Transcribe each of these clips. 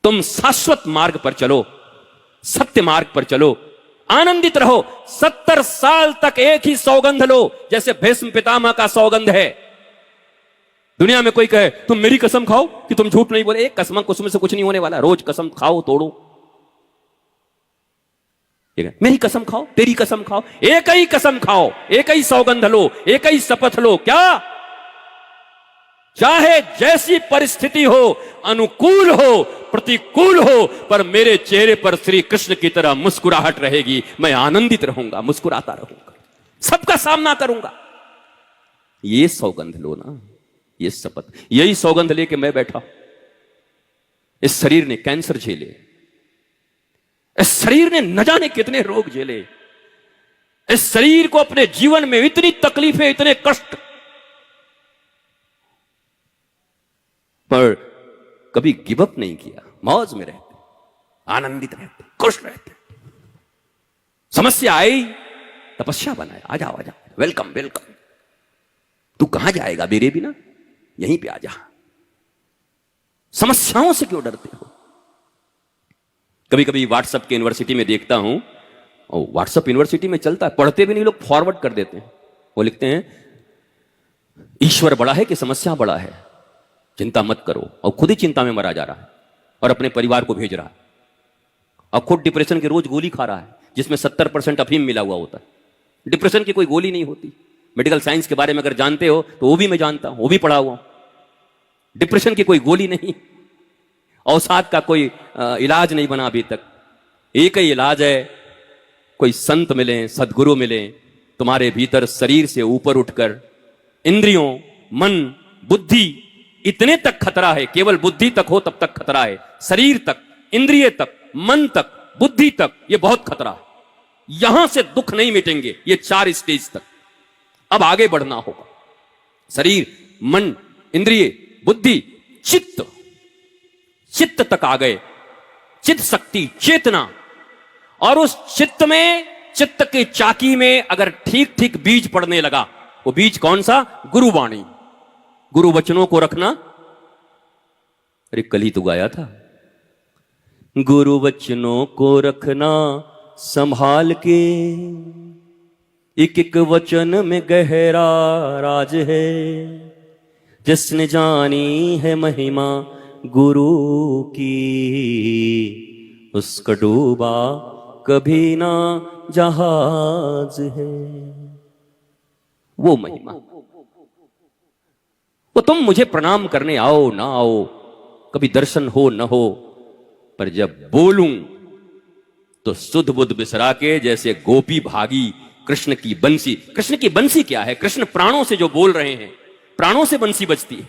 तुम शाश्वत मार्ग पर चलो, सत्य मार्ग पर चलो, आनंदित रहो। 70 साल तक एक ही सौगंध लो, जैसे भीष्म पितामह का सौगंध है। दुनिया में कोई कहे तुम मेरी कसम खाओ कि तुम झूठ नहीं बोले, एक कसम कुसम से कुछ नहीं होने वाला। रोज कसम खाओ, तोड़ो। मेरी कसम खाओ, तेरी कसम खाओ, एक ही कसम खाओ, एक ही सौगंध लो, एक ही शपथ लो। क्या? चाहे जैसी परिस्थिति हो, अनुकूल हो, प्रतिकूल हो, पर मेरे चेहरे पर श्री कृष्ण की तरह मुस्कुराहट रहेगी। मैं आनंदित रहूंगा, मुस्कुराता रहूंगा, सबका सामना करूंगा। ये सौगंध लो ना, ये शपथ। यही सौगंध लेके मैं बैठा। इस शरीर ने कैंसर झेले, इस शरीर ने न जाने कितने रोग झेले, इस शरीर को अपने जीवन में इतनी तकलीफें, इतने कष्ट, पर कभी गिव अप नहीं किया। मौज में रहते, आनंदित रहते, खुश रहते। समस्या आई, तपस्या बनाए, आ जाओ, आ जाओ, वेलकम वेलकम। तू कहां जाएगा मेरे बिना? यहीं पे आ जा। समस्याओं से क्यों डरते हो? कभी कभी व्हाट्सएप के यूनिवर्सिटी में देखता हूं, और व्हाट्सएप यूनिवर्सिटी में चलता है, पढ़ते भी नहीं लोग, फॉरवर्ड कर देते हैं। वो लिखते हैं ईश्वर बड़ा है कि समस्या बड़ा है, चिंता मत करो। और खुद ही चिंता में मरा जा रहा है और अपने परिवार को भेज रहा है। और खुद डिप्रेशन की रोज गोली खा रहा है, जिसमें 70% अफीम मिला हुआ होता है। डिप्रेशन की कोई गोली नहीं होती। मेडिकल साइंस के बारे में अगर जानते हो तो वो भी मैं जानता हूं, वो भी पढ़ा हुआ हूं। डिप्रेशन की कोई गोली नहीं, औषध का कोई इलाज नहीं बना अभी तक। एक ही इलाज है, कोई संत मिले, सदगुरु मिले, तुम्हारे भीतर शरीर से ऊपर उठकर इंद्रियों, मन, बुद्धि, इतने तक खतरा है। केवल बुद्धि तक हो तब तक खतरा है, शरीर तक, इंद्रिय तक, मन तक, बुद्धि तक, ये बहुत खतरा है। यहां से दुख नहीं मिटेंगे, ये 4 स्टेज तक। अब आगे बढ़ना होगा। शरीर, मन, इंद्रिय, बुद्धि, चित्त, चित्त तक आ गए। चित्त शक्ति, चेतना। और उस चित्त में, चित्त की चाकी में अगर ठीक ठीक बीज पड़ने लगा, वो बीज कौन सा? गुरुवाणी, गुरु वचनों को रखना। अरे कल ही तो गाया था, गुरु वचनों को रखना संभाल के, एक एक वचन में गहरा राज है, जिसने जानी है महिमा गुरु की, उसका डूबा कभी ना जहाज है। वो महिमा, वो तुम मुझे प्रणाम करने आओ ना आओ, कभी दर्शन हो न हो, पर जब बोलूं तो सुध बुध बिसरा के, जैसे गोपी भागी कृष्ण की बंसी। कृष्ण की बंसी क्या है? कृष्ण प्राणों से जो बोल रहे हैं, प्राणों से बंसी बजती है।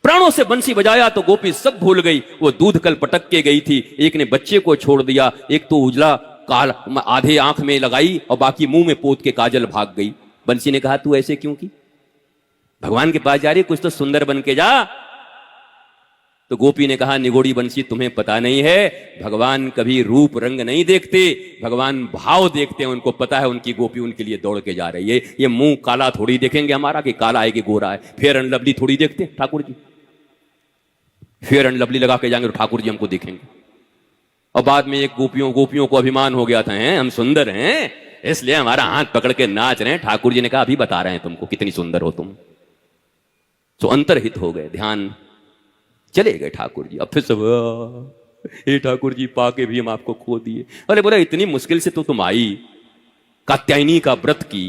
प्राणों से बंसी बजाया तो गोपी सब भूल गई। वो दूध कल पटक के गई थी, एक ने बच्चे को छोड़ दिया, एक तो उजला काल आधे आंख में लगाई और बाकी मुंह में पोत के काजल भाग गई। बंसी ने कहा तू ऐसे क्यों की? भगवान के पास जा रही, कुछ तो सुंदर बन के जा। तो गोपी ने कहा निगोड़ी बंसी, तुम्हें पता नहीं है, भगवान कभी रूप रंग नहीं देखते, भगवान भाव देखते हैं। उनको पता है उनकी गोपी उनके लिए दौड़ के जा रही है। ये मुंह काला थोड़ी देखेंगे हमारा कि काला है कि गोरा है। फेयर एंड लवली थोड़ी देखते हैं Thakur ji. Fair and lovely लगा के जाएंगे तो ठाकुर जी हमको देखेंगे। और बाद में एक गोपियों को अभिमान हो गया था, हैं हम सुंदर हैं, इसलिए हमारा हाथ पकड़ के नाच रहे हैं। ठाकुर जी ने कहा अभी बता रहे हैं तुमको कितनी सुंदर हो तुम। तो अंतरहित हो गए, ध्यान चले गए ठाकुर जी। अब फिर सब हे ठाकुर जी पाके भी हम आपको खो दिए। अरे बोला इतनी मुश्किल से तो तुम आई, कात्यायनी का व्रत की।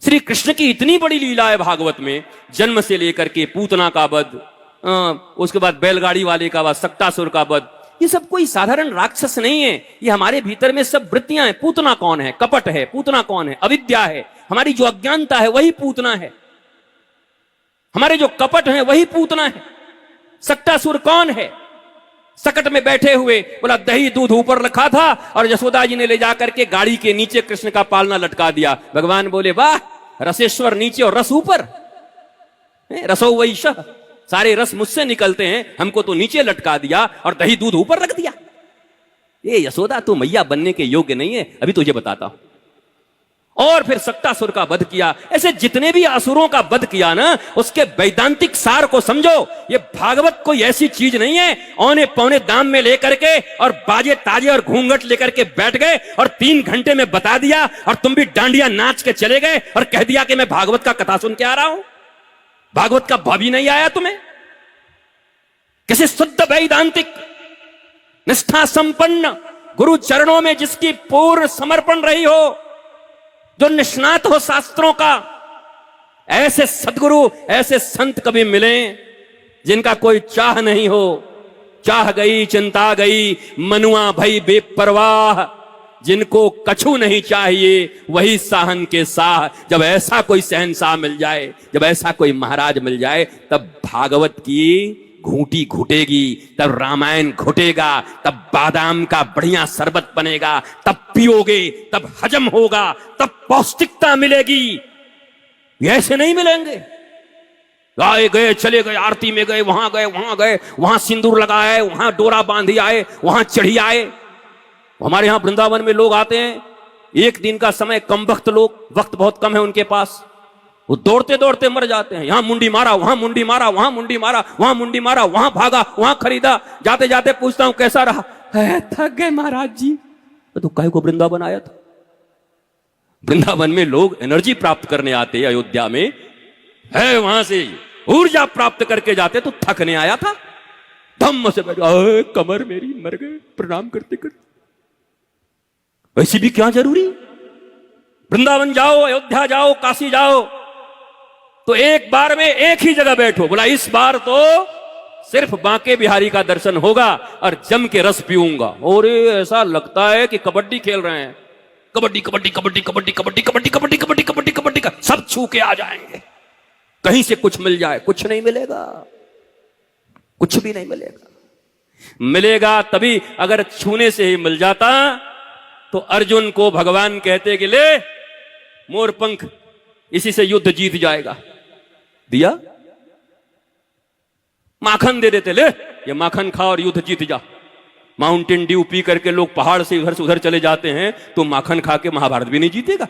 श्री कृष्ण की इतनी बड़ी लीला है भागवत में, जन्म से लेकर के पूतना का वध, उसके बाद बैलगाड़ी वाले का वध, सक्तासुर का वध। ये सब कोई साधारण राक्षस नहीं है, ये हमारे भीतर में सब वृत्तियां हैं। पूतना कौन है? कपट है। पूतना कौन है? अविद्या है। हमारी जो अज्ञानता है वही पूतना है। हमारे जो कपट है वही पूतना है। सक्तासुर कौन है? सकट में बैठे हुए, बोला दही दूध ऊपर रखा था और यशोदा जी ने ले जाकर के गाड़ी के नीचे कृष्ण का पालना लटका दिया। भगवान बोले वाह, रसेश्वर नीचे और रस ऊपर। रसो वैश, सारे रस मुझसे निकलते हैं, हमको तो नीचे लटका दिया और दही दूध ऊपर रख दिया। ये यशोदा तू मैया बनने के योग्य नहीं है, अभी तुझे बताता हूं। और फिर सक्तासुर का वध किया। ऐसे जितने भी असुरों का वध किया ना, उसके वैदांतिक सार को समझो। ये भागवत कोई ऐसी चीज नहीं है औने पौने दाम में लेकर के और बाजे ताजे और घूंघट लेकर के बैठ गए और 3 घंटे में बता दिया और तुम भी डांडिया नाच के चले गए और कह दिया कि मैं भागवत का कथा सुन के आ रहा हूं। भागवत का भाव ही नहीं आया तुम्हें? किसी शुद्ध वैदांतिक निष्ठा संपन्न गुरु चरणों में जिसकी पूर्ण समर्पण रही हो, जो निष्णात हो शास्त्रों का, ऐसे सदगुरु ऐसे संत कभी मिले जिनका कोई चाह नहीं हो। चाह गई चिंता गई मनुआ भई बेपरवाह, जिनको कछु नहीं चाहिए वही साहन के साह। जब ऐसा कोई शहंशाह मिल जाए, जब ऐसा कोई महाराज मिल जाए, तब भागवत की घूंटी घुटेगी, तब रामायण घुटेगा, तब बादाम का बढ़िया शरबत बनेगा, तब पियोगे, तब हजम होगा, तब पौष्टिकता मिलेगी। ऐसे नहीं मिलेंगे। आए गए चले गए, आरती में गए, वहां गए, वहां सिंदूर लगाए, वहां डोरा बांधी आए, वहां चढ़ी आए। हमारे यहां वृंदावन में लोग आते हैं, एक दिन का समय कम वक्त, लोग वक्त बहुत कम है उनके पास, वो दौड़ते दौड़ते मर जाते हैं। यहां मुंडी मारा, वहां मुंडी मारा, वहां मुंडी मारा, वहां मुंडी मारा, वहां भागा, वहां खरीदा। जाते जाते पूछता हूं कैसा रहा? थक गए महाराज जी। तो काहे को वृंदावन आया था? वृंदावन में लोग एनर्जी प्राप्त करने आते हैं, अयोध्या में है, वहां से ऊर्जा प्राप्त करके जाते। तो थकने आया था? धम्म से बैठ, कमर मेरी मर गए प्रणाम करते करते। वैसी भी क्या जरूरी? वृंदावन जाओ, अयोध्या जाओ, काशी जाओ, तो एक बार में एक ही जगह बैठो। बोला इस बार तो सिर्फ बांके बिहारी का दर्शन होगा और जम के रस पीऊंगा। और ऐसा लगता है कि कबड्डी खेल रहे हैं। कबड्डी कबड्डी कबड्डी कबड्डी कबड्डी कबड्डी कबड्डी कबड्डी कबड्डी कबड्डी का सब छू के आ जाएंगे। कहीं से कुछ मिल जाए, कुछ नहीं मिलेगा, कुछ भी नहीं मिलेगा। मिलेगा तभी अगर छूने से ही मिल जाता तो अर्जुन को भगवान कहते कि ले मोर पंख, इसी से युद्ध जीत जाएगा। दिया? माखन दे देते, ले ये माखन खा और युद्ध जीत जा। माउंटेन ड्यू पी करके लोग पहाड़ से इधर से उधर चले जाते हैं, तो माखन खा के महाभारत भी नहीं जीतेगा।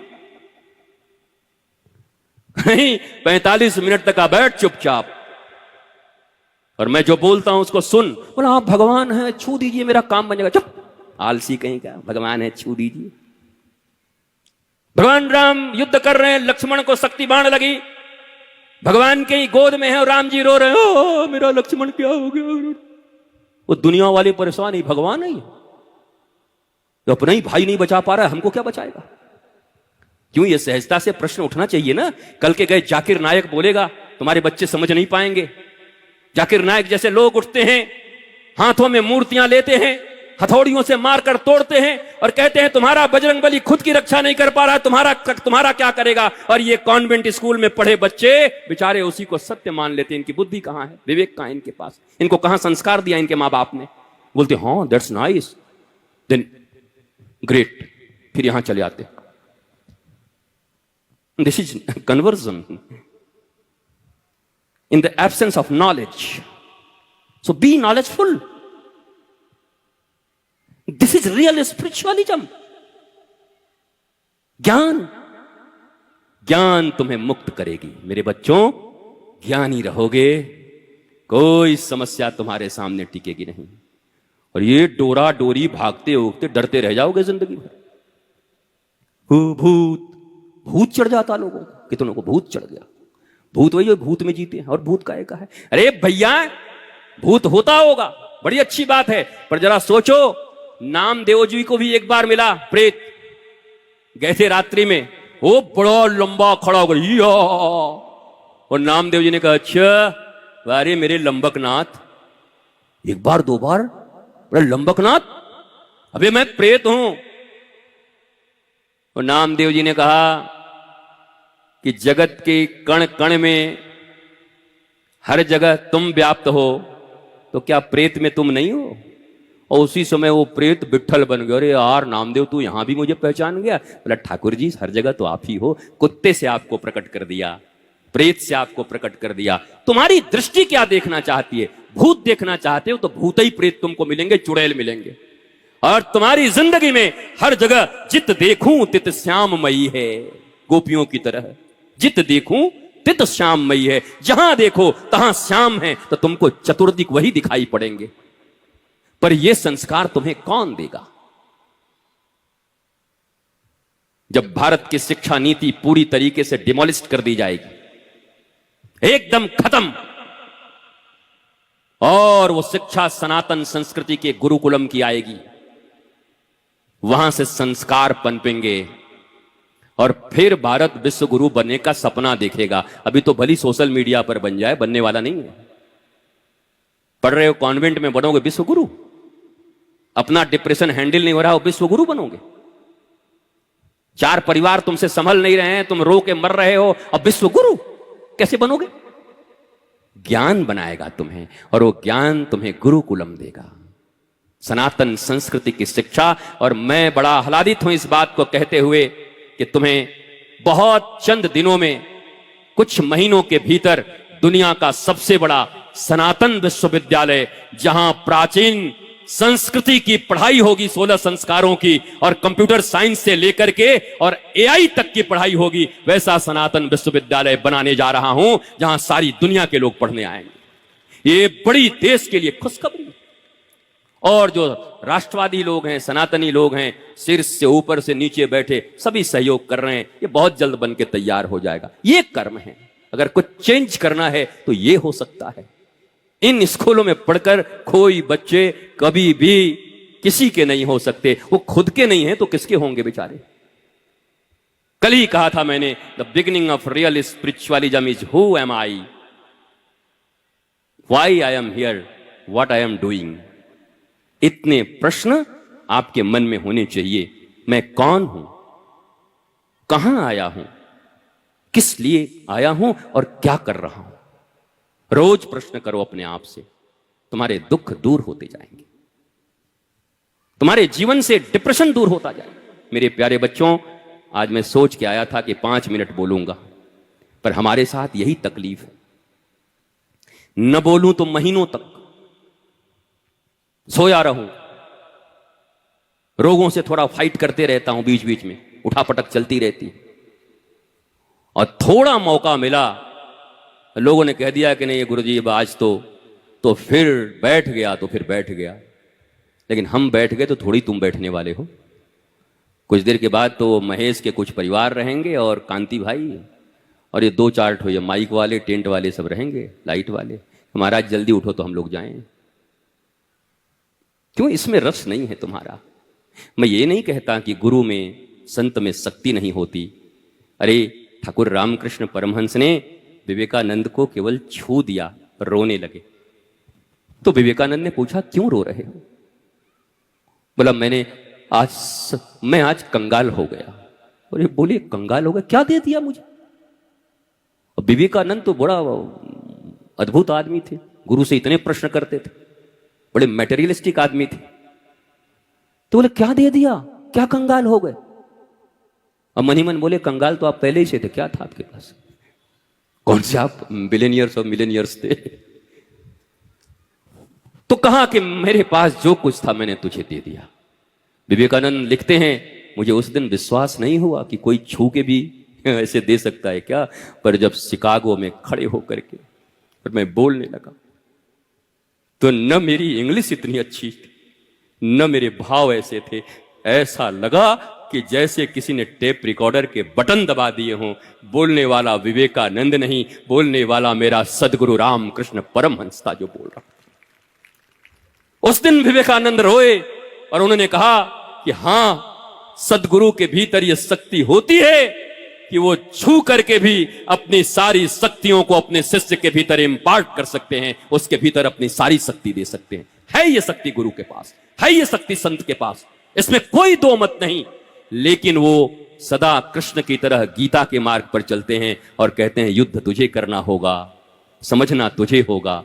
नहीं, 45 मिनट तक आ बैठ चुपचाप और मैं जो बोलता हूं उसको सुन। बोला आप भगवान है, छू दीजिए मेरा काम बन जाएगा। चुप, आलसी कहीं का, भगवान है छू दीजिए। भगवान राम युद्ध कर रहे हैं, लक्ष्मण को शक्ति बाण लगी, भगवान के ही गोद में है और राम जी रो रहे हैं, ओ मेरा लक्ष्मण क्या हो गया। वो दुनिया वाले परेशान ही, भगवान नहीं, तो अपना ही भाई नहीं बचा पा रहा है, हमको क्या बचाएगा? क्यों? ये सहजता से प्रश्न उठना चाहिए ना। कल के गए जाकिर नायक बोलेगा, तुम्हारे बच्चे समझ नहीं पाएंगे। जाकिर नायक जैसे लोग उठते हैं, हाथों में मूर्तियां लेते हैं, हथौड़ियों से मारकर तोड़ते हैं और कहते हैं तुम्हारा बजरंगबली खुद की रक्षा नहीं कर पा रहा, तुम्हारा क्या करेगा। और ये कॉन्वेंट स्कूल में पढ़े बच्चे बेचारे उसी को सत्य मान लेते हैं। इनकी बुद्धि कहां है, विवेक कहां है इनके पास? इनको कहां संस्कार दिया इनके मां बाप ने? बोलते हाँ दैट्स नाइस, देन ग्रेट, फिर यहां चले आते। This is conversion in the absence of knowledge. So be knowledgeful. This is real spiritualism. ज्ञान तुम्हें मुक्त करेगी मेरे बच्चों। ज्ञानी रहोगे, कोई समस्या तुम्हारे सामने टिकेगी नहीं। और ये डोरा डोरी भागते उगते डरते रह जाओगे जिंदगी भर। भूत चढ़ जाता लोगों को, कितनों को भूत चढ़ गया। भूत वही भूत में जीते हैं, और भूत काहे का है? अरे भैया भूत होता होगा, बड़ी अच्छी बात है, पर जरा सोचो, नामदेव जी को भी एक बार मिला प्रेत, गए थे रात्रि में, वो बड़ा लंबा खड़ा हो गया और नामदेव जी ने कहा अच्छा अरे मेरे लंबकनाथ, एक बार दो बार, बड़े लंबकनाथ, अबे मैं प्रेत हूं। और नामदेव जी ने कहा कि जगत के कण कण में हर जगह तुम व्याप्त हो, तो क्या प्रेत में तुम नहीं हो? और उसी समय वो प्रेत विट्ठल बन गया। अरे यार नामदेव तू यहां भी मुझे पहचान गया? बोला ठाकुर जी हर जगह तो आप ही हो। कुत्ते से आपको प्रकट कर दिया, प्रेत से आपको प्रकट कर दिया। तुम्हारी दृष्टि क्या देखना चाहती है? भूत देखना चाहते हो तो भूत ही प्रेत तुमको मिलेंगे, चुड़ैल मिलेंगे। और तुम्हारी जिंदगी में हर जगह जित देखूं तित श्याममयी है। गोपियों की तरह। जित देखूं तित श्याममयी है, जहां देखो तहां श्याम है, तो तुमको चतुर्दिक वही दिखाई पड़ेंगे। पर यह संस्कार तुम्हें कौन देगा? जब भारत की शिक्षा नीति पूरी तरीके से डिमोलिस्ट कर दी जाएगी, एकदम खत्म, और वो शिक्षा सनातन संस्कृति के गुरुकुलम की आएगी, वहां से संस्कार पनपेंगे और फिर भारत विश्व गुरु बनने का सपना देखेगा। अभी तो भली सोशल मीडिया पर बन जाए, बनने वाला नहीं है। पढ़ रहे हो कॉन्वेंट में, बनोगे विश्व गुरु। अपना डिप्रेशन हैंडल नहीं हो रहा हो, विश्व गुरु बनोगे। 4 परिवार तुमसे संभल नहीं रहे हैं, तुम रो के मर रहे हो, अब विश्व गुरु कैसे बनोगे? ज्ञान बनाएगा तुम्हें, और वो ज्ञान तुम्हें गुरुकुलम देगा, सनातन संस्कृति की शिक्षा। और मैं बड़ा आह्लादित हूं इस बात को कहते हुए कि तुम्हें बहुत चंद दिनों में, कुछ महीनों के भीतर, दुनिया का सबसे बड़ा सनातन विश्वविद्यालय, जहां प्राचीन संस्कृति की पढ़ाई होगी, 16 संस्कारों की, और कंप्यूटर साइंस से लेकर के और एआई तक की पढ़ाई होगी, वैसा सनातन विश्वविद्यालय बनाने जा रहा हूं, जहां सारी दुनिया के लोग पढ़ने आएंगे। ये बड़ी देश के लिए खुशखबरी। और जो राष्ट्रवादी लोग हैं, सनातनी लोग हैं, शीर्ष से ऊपर से नीचे बैठे सभी सहयोग कर रहे हैं। ये बहुत जल्द बन के तैयार हो जाएगा। ये कर्म है। अगर कुछ चेंज करना है तो ये हो सकता है। इन स्कूलों में पढ़कर कोई बच्चे कभी भी किसी के नहीं हो सकते। वो खुद के नहीं है तो किसके होंगे बेचारे? कल ही कहा था मैंने, the beginning of real spiritualism is who am I, why I am here, what I am doing. इतने प्रश्न आपके मन में होने चाहिए। मैं कौन हूं, कहां आया हूं, किस लिए आया हूं और क्या कर रहा हूं? रोज प्रश्न करो अपने आप से, तुम्हारे दुख दूर होते जाएंगे, तुम्हारे जीवन से डिप्रेशन दूर होता जाएगा। मेरे प्यारे बच्चों, आज मैं सोच के आया था कि 5 मिनट बोलूंगा, पर हमारे साथ यही तकलीफ है। न बोलूं तो महीनों तक सोया रहूं, रोगों से थोड़ा फाइट करते रहता हूं, बीच बीच में उठापटक चलती रहती, और थोड़ा मौका मिला, लोगों ने कह दिया कि नहीं गुरुजी आज तो फिर बैठ गया, तो फिर बैठ गया। लेकिन हम बैठ गए तो थोड़ी तुम बैठने वाले हो। कुछ देर के बाद तो महेश के कुछ परिवार रहेंगे और कांति भाई, और ये 2-4 ठो ये माइक वाले, टेंट वाले सब रहेंगे, लाइट वाले। महाराज जल्दी उठो तो हम लोग जाएं। क्यों इसमें रस नहीं है तुम्हारा? मैं ये नहीं कहता कि गुरु में, संत में शक्ति नहीं होती। अरे ठाकुर रामकृष्ण परमहंस ने विवेकानंद को केवल छू दिया, रोने लगे। तो विवेकानंद ने पूछा क्यों रो रहे हो? बोला मैं आज कंगाल हो गया। और ये बोले कंगाल हो गया, क्या दे दिया मुझे? और विवेकानंद तो बड़ा अद्भुत आदमी थे, गुरु से इतने प्रश्न करते थे, बड़े मैटेरियलिस्टिक आदमी थे। तो बोले क्या दे दिया, क्या कंगाल हो गए? अब मन ही मन बोले कंगाल तो आप पहले ही से थे, क्या था आपके पास? कौन से आप बिलियनियर्स और मिलियनियर्स थे? तो कहा कि मेरे पास जो कुछ था मैंने तुझे दे दिया। विवेकानंद लिखते हैं, मुझे उस दिन विश्वास नहीं हुआ कि कोई छू के भी ऐसे दे सकता है क्या। पर जब शिकागो में खड़े होकर के और मैं बोलने लगा, तो न मेरी इंग्लिश इतनी अच्छी थी, न मेरे भाव ऐसे थे। ऐसा लगा कि जैसे किसी ने टेप रिकॉर्डर के बटन दबा दिए हों। बोलने वाला विवेकानंद नहीं, बोलने वाला मेरा सदगुरु रामकृष्ण परमहंस था जो बोल रहा। उस दिन विवेकानंद रोए और उन्होंने कहा कि हां, सदगुरु के भीतर यह शक्ति होती है कि वो छू करके भी अपनी सारी शक्तियों को अपने शिष्य के भीतर इंपार्ट कर सकते हैं, उसके भीतर अपनी सारी शक्ति दे सकते हैं। है ये शक्ति गुरु के पास, है ये शक्ति संत के पास, इसमें कोई दो मत नहीं। लेकिन वो सदा कृष्ण की तरह गीता के मार्ग पर चलते हैं और कहते हैं युद्ध तुझे करना होगा, समझना तुझे होगा।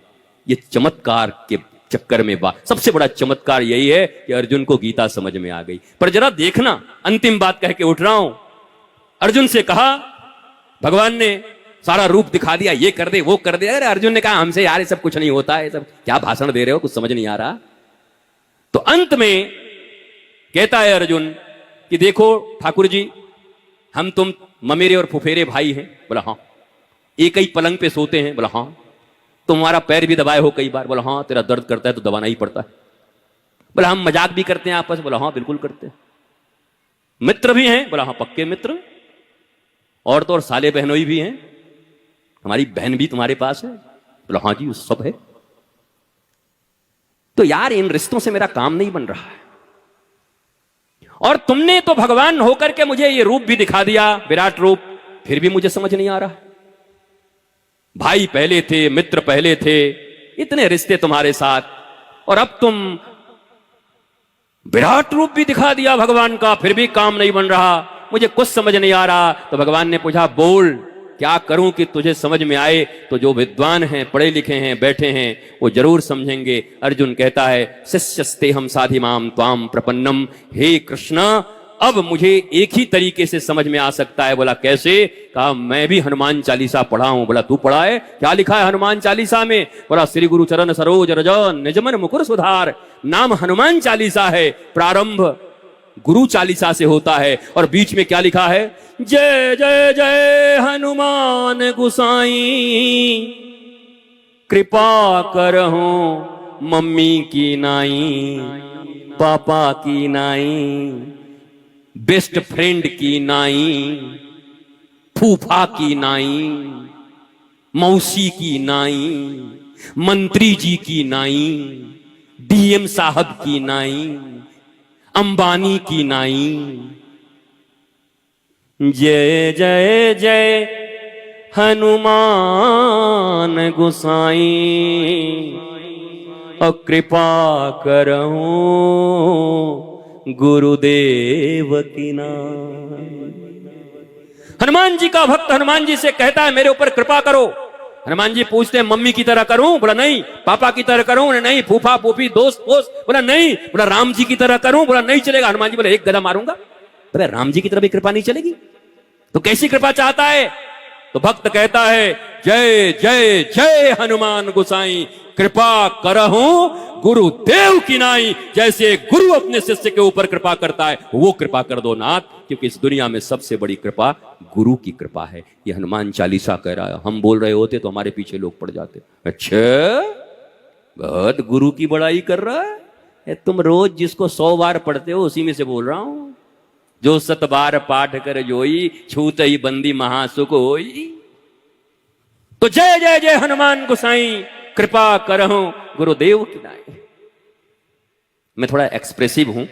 ये चमत्कार के चक्कर में सबसे बड़ा चमत्कार यही है कि अर्जुन को गीता समझ में आ गई। पर जरा देखना, अंतिम बात कह के उठ रहा हूं। अर्जुन से कहा, भगवान ने सारा रूप दिखा दिया, ये कर दे वो कर दे। अरे अर्जुन ने कहा हमसे यार ये सब कुछ नहीं होता है, सब क्या भाषण दे रहे हो, कुछ समझ नहीं आ रहा। तो अंत में कहता है अर्जुन कि देखो ठाकुर जी, हम तुम ममेरे और फुफेरे भाई हैं? बोला हाँ। एक ही पलंग पे सोते हैं? बोला हाँ। तुम्हारा पैर भी दबाए हो कई बार? बोला हाँ। तेरा दर्द करता है तो दबाना ही पड़ता है। बोला हम मजाक भी करते हैं आपस? बोला हाँ बिल्कुल करते हैं। मित्र भी हैं? बोला हाँ पक्के मित्र। और तो और साले बहनोई भी हैं, हमारी बहन भी तुम्हारे पास है? बोला हाँ जी सब है। तो यार इन रिश्तों से मेरा काम नहीं बन रहा है, और तुमने तो भगवान होकर के मुझे ये रूप भी दिखा दिया, विराट रूप, फिर भी मुझे समझ नहीं आ रहा। भाई पहले थे, मित्र पहले थे, इतने रिश्ते तुम्हारे साथ, और अब तुम विराट रूप भी दिखा दिया भगवान का, फिर भी काम नहीं बन रहा, मुझे कुछ समझ नहीं आ रहा। तो भगवान ने पूछा बोल क्या करूं कि तुझे समझ में आए? तो जो विद्वान हैं, पढ़े लिखे हैं, बैठे हैं, वो जरूर समझेंगे। अर्जुन कहता है शिष्यस्ते हम साधिमाम त्वाम प्रपन्नम, हे कृष्ण अब मुझे एक ही तरीके से समझ में आ सकता है। बोला कैसे? कहा मैं भी हनुमान चालीसा पढ़ा हूं। बोला तू पढ़ा है? क्या लिखा है हनुमान चालीसा में? बोला श्री गुरु चरण सरोज रज निजमन मुकुर सुधार, नाम हनुमान चालीसा है। प्रारंभ गुरु चालीसा से होता है, और बीच में क्या लिखा है? जय जय जय हनुमान गुसाई, कृपा करहु मम्मी की नाई, पापा की नाई, बेस्ट फ्रेंड की नाई, फूफा की नाई, मौसी की नाई, मंत्री जी की नाई, डीएम साहब की नाई, अंबानी की नाई। जय जय जय हनुमान गुसाई, और कृपा करहु गुरुदेव की नाई। हनुमान जी का भक्त हनुमान जी से कहता है मेरे ऊपर कृपा करो। हनुमान जी पूछते हैं मम्मी की तरह करूं? बोला नहीं। पापा की तरह करूं? नहीं। फूफा फूफी दोस्त दोस्त? बोला नहीं। बोला राम जी की तरह करूं? बोला नहीं चलेगा। हनुमान जी बोले एक गदा मारूंगा। बोले राम जी की तरह भी कृपा नहीं चलेगी? तो कैसी कृपा चाहता है? तो भक्त कहता है जय जय जय हनुमान गुसाई, कृपा करहु गुरुदेव की नाई। जैसे गुरु अपने शिष्य के ऊपर कृपा करता है, वो कृपा कर दो नाथ, क्योंकि इस दुनिया में सबसे बड़ी कृपा गुरु की कृपा है। ये हनुमान चालीसा कह रहा है। हम बोल रहे होते तो हमारे पीछे लोग पड़ जाते। अच्छा बहुत गुरु की बड़ाई कर रहा है। तुम रोज जिसको 100 बार पढ़ते हो उसी में से बोल रहा हूं। जो 7 बार पाठ कर जोई, छूत ही बंदी महासुख होई। तो जय जय जय हनुमान गुसाई, कृपा करहु गुरुदेव की नाई। मैं थोड़ा एक्सप्रेसिव हूं,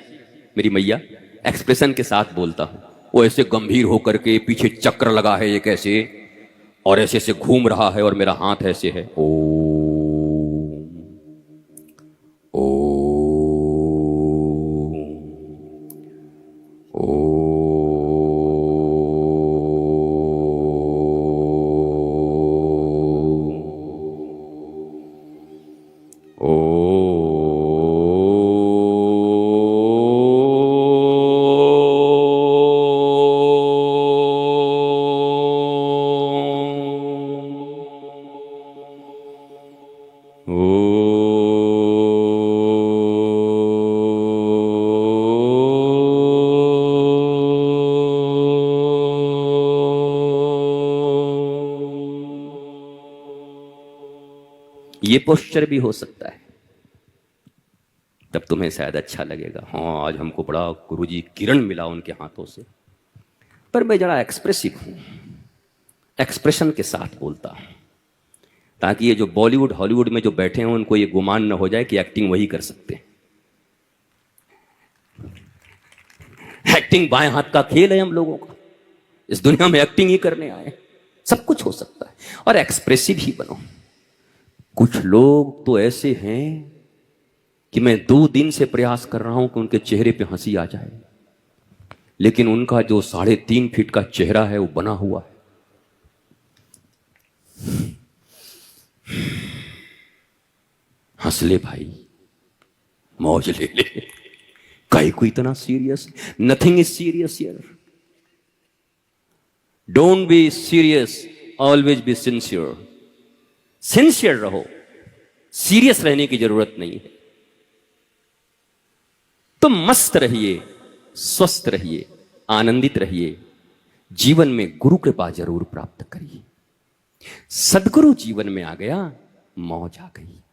मेरी मैया एक्सप्रेशन के साथ बोलता हूं। वो ऐसे गंभीर होकर के पीछे चक्र लगा है एक ऐसे, और ऐसे ऐसे घूम रहा है, और मेरा हाथ ऐसे है। ओ ओ ये पोस्चर भी हो सकता है, तब तुम्हें शायद अच्छा लगेगा। हाँ आज हमको बड़ा गुरुजी किरण मिला उनके हाथों से। पर मैं जरा एक्सप्रेसिव हूं, एक्सप्रेशन के साथ बोलता हूं, ताकि ये जो बॉलीवुड हॉलीवुड में जो बैठे हैं उनको ये गुमान न हो जाए कि एक्टिंग वही कर सकते हैं। एक्टिंग बाएं हाथ का खेल है हम लोगों का। इस दुनिया में एक्टिंग ही करने आए, सब कुछ हो सकता है, और एक्सप्रेसिव ही बनो। कुछ लोग तो ऐसे हैं कि मैं 2 दिन से प्रयास कर रहा हूं कि उनके चेहरे पे हंसी आ जाए, लेकिन उनका जो 3.5 फीट का चेहरा है वो बना हुआ है। हंस ले भाई, मौज ले ले, काहे को इतना serious? Nothing is serious here. Don't be serious, always be sincere. Sincere रहो, सीरियस रहने की जरूरत नहीं है। तुम मस्त रहिए, स्वस्थ रहिए, आनंदित रहिए, जीवन में गुरु कृपा जरूर प्राप्त करिए। सदगुरु जीवन में आ गया, मौज आ गई।